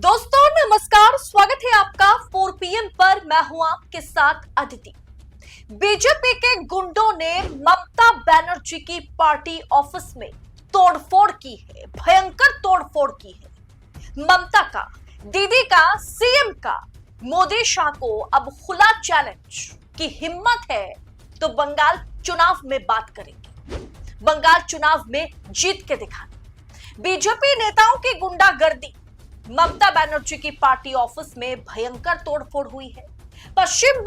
दोस्तों नमस्कार, स्वागत है आपका 4 PM पर। मैं हूं आपके साथ अदिति। बीजेपी के गुंडों ने ममता बनर्जी की पार्टी ऑफिस में तोड़फोड़ की है, भयंकर तोड़फोड़ की है। ममता का, दीदी का, सीएम का मोदी शाह को अब खुला चैलेंज की हिम्मत है तो बंगाल चुनाव में बात करेंगे, बंगाल चुनाव में जीत के दिखाना। बीजेपी नेताओं की गुंडागर्दी, ममता बनर्जी की पार्टी ऑफिस में भयंकर तोड़फोड़ हुई है। पश्चिम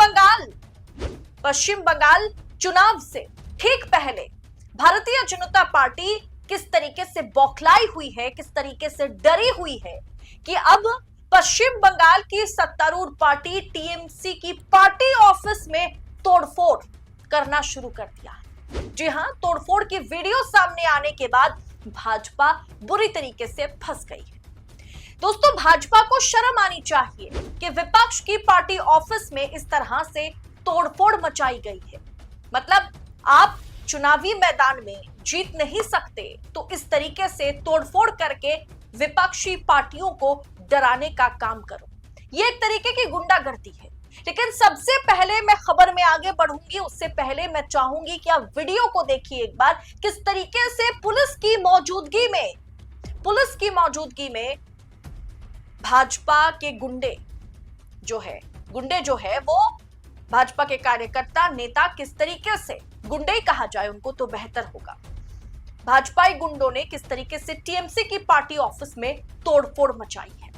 बंगाल चुनाव से ठीक पहले भारतीय जनता पार्टी किस तरीके से बौखलाई हुई है, किस तरीके से डरी हुई है कि अब पश्चिम बंगाल की सत्तारूढ़ पार्टी टीएमसी की पार्टी ऑफिस में तोड़फोड़ करना शुरू कर दिया है। जी हां, तोड़फोड़ की वीडियो सामने आने के बाद भाजपा बुरी तरीके से फंस गई है। दोस्तों, भाजपा को शर्म आनी चाहिए कि विपक्ष की पार्टी ऑफिस में इस तरह से तोड़फोड़ मचाई गई है। मतलब आप चुनावी मैदान में जीत नहीं सकते तो इस तरीके से तोड़फोड़ करके विपक्षी पार्टियों को डराने का काम करो, ये एक तरीके की गुंडागर्दी है। लेकिन सबसे पहले मैं खबर में आगे बढ़ूंगी उससे पहले मैं चाहूंगी कि आप वीडियो को देखिए एक बार, किस तरीके से पुलिस की मौजूदगी में भाजपा के गुंडे जो है वो भाजपा के कार्यकर्ता, नेता, किस तरीके से गुंडे ही कहा जाए उनको तो बेहतर होगा, भाजपाई गुंडों ने किस तरीके से टीएमसी की पार्टी ऑफिस में तोड़फोड़ मचाई है।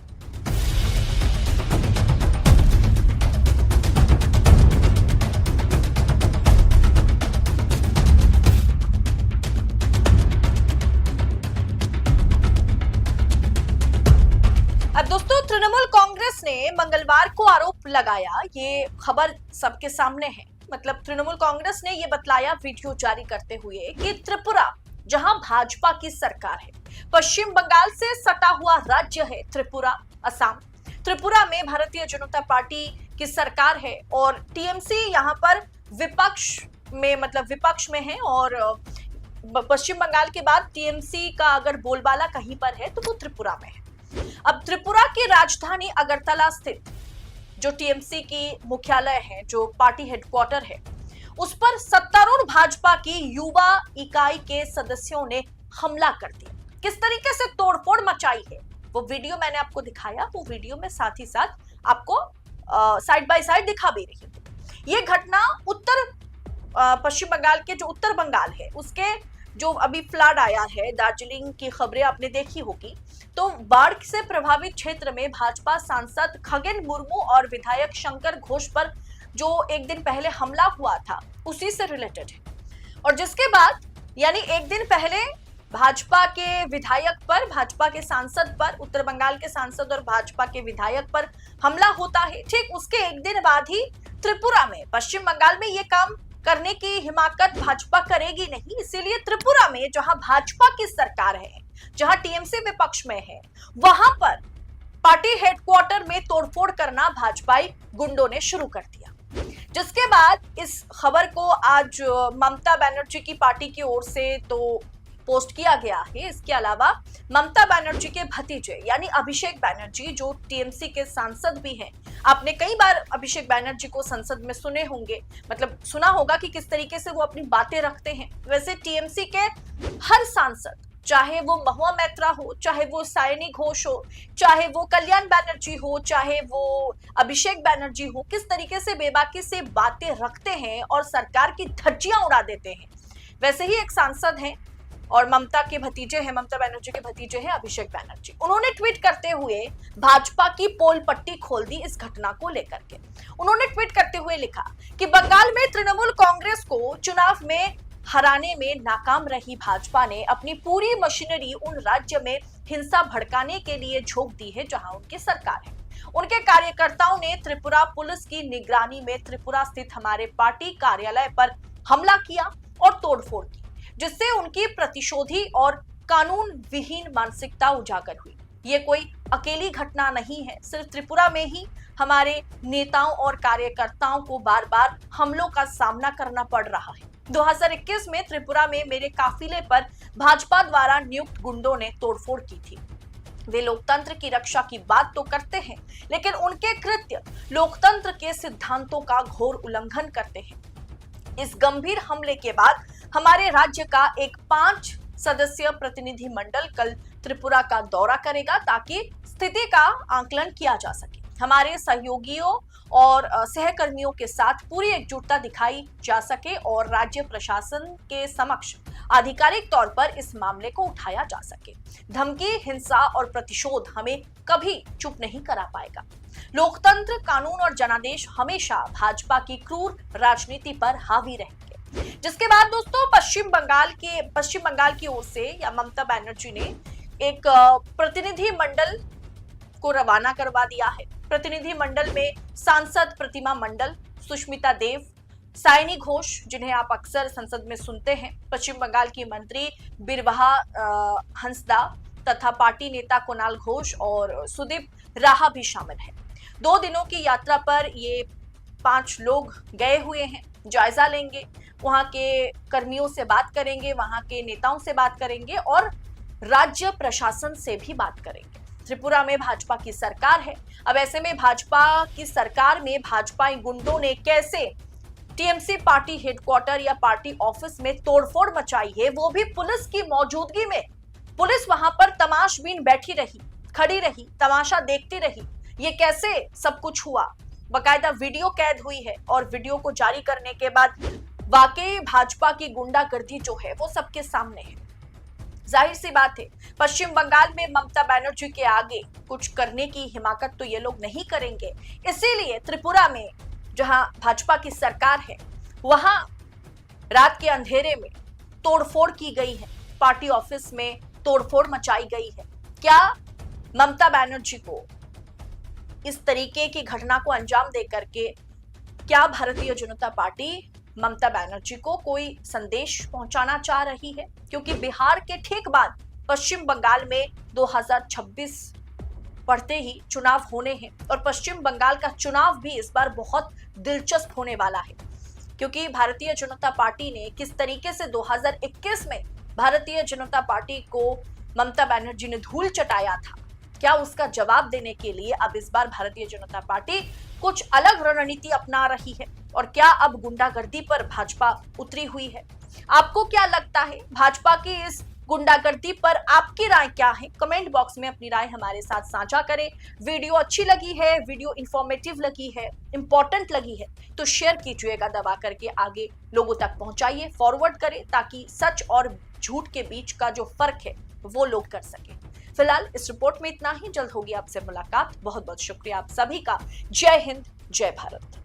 अब दोस्तों, तृणमूल कांग्रेस ने मंगलवार को आरोप लगाया, ये खबर सबके सामने है। मतलब तृणमूल कांग्रेस ने ये बतलाया वीडियो जारी करते हुए कि त्रिपुरा, जहां भाजपा की सरकार है, पश्चिम बंगाल से सटा हुआ राज्य है त्रिपुरा, असम। त्रिपुरा में भारतीय जनता पार्टी की सरकार है और टीएमसी यहाँ पर विपक्ष में है और पश्चिम बंगाल के बाद टीएमसी का अगर बोलबाला कहीं पर है तो वो त्रिपुरा में है। अब त्रिपुरा की राजधानी अगरतला स्थित जो टीएमसी की मुख्यालय है, जो पार्टी हेडक्वार्टर है, उस पर सत्तारूढ़ भाजपा की युवा इकाई के सदस्यों ने हमला कर दिया। किस तरीके से तोड़फोड़ मचाई है वो वीडियो मैंने आपको दिखाया, वो वीडियो में साथ ही साथ आपको साइड बाय साइड दिखा भी रही हूँ। ये घटना पश्चिम बंगाल के जो उत्तर बंगाल है उसके जो अभी फ्लड आया है, दार्जिलिंग की खबरें आपने देखी होगी, तो बाढ़ से प्रभावित क्षेत्र में भाजपा सांसद खगेन मुर्मू और विधायक शंकर घोष पर जो एक दिन पहले हमला हुआ था उसी से रिलेटेड है। और जिसके बाद यानी एक दिन पहले भाजपा के विधायक पर, भाजपा के सांसद पर, उत्तर बंगाल के सांसद और भाजपा के विधायक पर हमला होता है। ठीक उसके एक दिन बाद ही त्रिपुरा में, पश्चिम बंगाल में ये काम करने की हिमाकत भाजपा करेगी नहीं, इसीलिए त्रिपुरा में जहां भाजपा की सरकार है, जहां टीएमसी विपक्ष में है, वहां पर पार्टी हेडक्वार्टर में तोड़फोड़ करना भाजपाई गुंडों ने शुरू कर दिया। जिसके बाद इस खबर को आज ममता बनर्जी की पार्टी की ओर से तो पोस्ट किया गया है। इसके अलावा ममता बनर्जी के भतीजे यानी अभिषेक बनर्जी, जो टीएमसी के सांसद भी हैं, आपने कई बार अभिषेक बनर्जी को संसद में सुने होंगे, मतलब सुना होगा कि किस तरीके से वो अपनी बातें रखते हैं। वैसे टीएमसी के हर सांसद, चाहे वो महुआ मैत्रा हो, चाहे वो सायनी घोष हो, चाहे वो कल्याण बनर्जी हो, चाहे वो अभिषेक बनर्जी हो, किस तरीके से बेबाकी से बातें रखते हैं और सरकार की धज्जियां उड़ा देते हैं। वैसे ही एक सांसद हैं और ममता बनर्जी के भतीजे हैं अभिषेक बनर्जी। उन्होंने ट्वीट करते हुए भाजपा की पोल पट्टी खोल दी इस घटना को लेकर के। उन्होंने ट्वीट करते हुए लिखा कि बंगाल में तृणमूल कांग्रेस को चुनाव में हराने में नाकाम रही भाजपा ने अपनी पूरी मशीनरी उन राज्य में हिंसा भड़काने के लिए झोंक दी है जहां उनकी सरकार है। उनके कार्यकर्ताओं ने त्रिपुरा पुलिस की निगरानी में त्रिपुरा स्थित हमारे पार्टी कार्यालय पर हमला किया और तोड़फोड़ की, जिससे उनकी प्रतिशोधी और कानून विहीन मानसिकता उजागर हुई। ये कोई अकेली घटना नहीं है, सिर्फ त्रिपुरा में ही हमारे नेताओं और कार्यकर्ताओं को बार बार हमलों का सामना करना पड़ रहा है। 2021 में त्रिपुरा में मेरे काफिले पर भाजपा द्वारा नियुक्त गुंडों ने तोड़फोड़ की थी। वे लोकतंत्र की रक्षा की बात तो करते हैं, लेकिन उनके कृत्य लोकतंत्र के सिद्धांतों का घोर उल्लंघन करते हैं। इस गंभीर हमले के बाद हमारे राज्य का एक 5 सदस्यीय प्रतिनिधि मंडल कल त्रिपुरा का दौरा करेगा ताकि स्थिति का आकलन किया जा सके। हमारे सहयोगियों और सहकर्मियों के साथ पूरी एकजुटता दिखाई जा सके और राज्य प्रशासन के समक्ष आधिकारिक तौर पर इस मामले को उठाया जा सके। धमकी, हिंसा और प्रतिशोध हमें कभी चुप नहीं करा पाएगा। लोकतंत्र, कानून और जनादेश हमेशा भाजपा की क्रूर राजनीति पर हावी रहेंगे। जिसके बाद दोस्तों पश्चिम बंगाल की ओर से या ममता बनर्जी ने एक प्रतिनिधि मंडल को रवाना करवा दिया है। प्रतिनिधि मंडल में सांसद प्रतिमा मंडल, सुष्मिता देव, साइनी घोष, जिन्हें आप अक्सर संसद में सुनते हैं, पश्चिम बंगाल की मंत्री बिरबहा हंसदा तथा पार्टी नेता कुणाल घोष और सुदीप राहा भी शामिल हैं। 2 दिनों की यात्रा पर ये 5 लोग गए हुए हैं। जायजा लेंगे, वहां के कर्मियों से बात करेंगे, वहां के नेताओं से बात करेंगे और राज्य प्रशासन से भी बात करेंगे। त्रिपुरा में भाजपा की सरकार है। अब ऐसे में भाजपा की सरकार में भाजपाई गुंडों ने कैसे टीएमसी पार्टी हेडक्वार्टर या पार्टी ऑफिस में तोड़फोड़ मचाई है, वो भी पुलिस की मौजूदगी में। पुलिस वहां पर तमाशबीन बैठी रही, खड़ी रही, तमाशा देखती रही। ये कैसे सब कुछ हुआ, बकायदा वीडियो कैद हुई है और वीडियो को जारी करने के बाद वाकई भाजपा की गुंडागर्दी जो है वो सबके सामने है। जाहिर सी बात है, पश्चिम बंगाल में ममता बनर्जी के आगे कुछ करने की हिमाकत तो ये लोग नहीं करेंगे। इसीलिए त्रिपुरा में जहां भाजपा की सरकार है, वहां रात के अंधेरे में तोड़फोड़ की गई है, पार्टी ऑफिस में तोड़फोड़ मचाई गई है। क्या ममता बनर्जी को इस तरीके की घटना को अंजाम दे करके क्या भारतीय जनता पार्टी ममता बनर्जी को कोई संदेश पहुंचाना चाह रही है? क्योंकि बिहार के ठीक बाद पश्चिम बंगाल में 2026 पड़ते ही चुनाव होने हैं और पश्चिम बंगाल का चुनाव भी इस बार बहुत दिलचस्प होने वाला है। क्योंकि भारतीय जनता पार्टी ने किस तरीके से 2021 में भारतीय जनता पार्टी को ममता बनर्जी ने धूल चटाया था, क्या उसका जवाब देने के लिए अब इस बार भारतीय जनता पार्टी कुछ अलग रणनीति अपना रही है और क्या अब गुंडागर्दी पर भाजपा उतरी हुई है? आपको क्या लगता है भाजपा की इस गुंडागर्दी पर आपकी राय क्या है? कमेंट बॉक्स में अपनी राय हमारे साथ साझा करें। वीडियो अच्छी लगी है, वीडियो इंफॉर्मेटिव लगी है, इंपॉर्टेंट लगी है तो शेयर कीजिएगा दबा करके, आगे लोगों तक पहुंचाइए, फॉरवर्ड करें ताकि सच और झूठ के बीच का जो फर्क है वो लोग कर सके। फिलहाल इस रिपोर्ट में इतना ही। जल्द होगी आपसे मुलाकात। बहुत बहुत शुक्रिया आप सभी का। जय हिंद, जय भारत।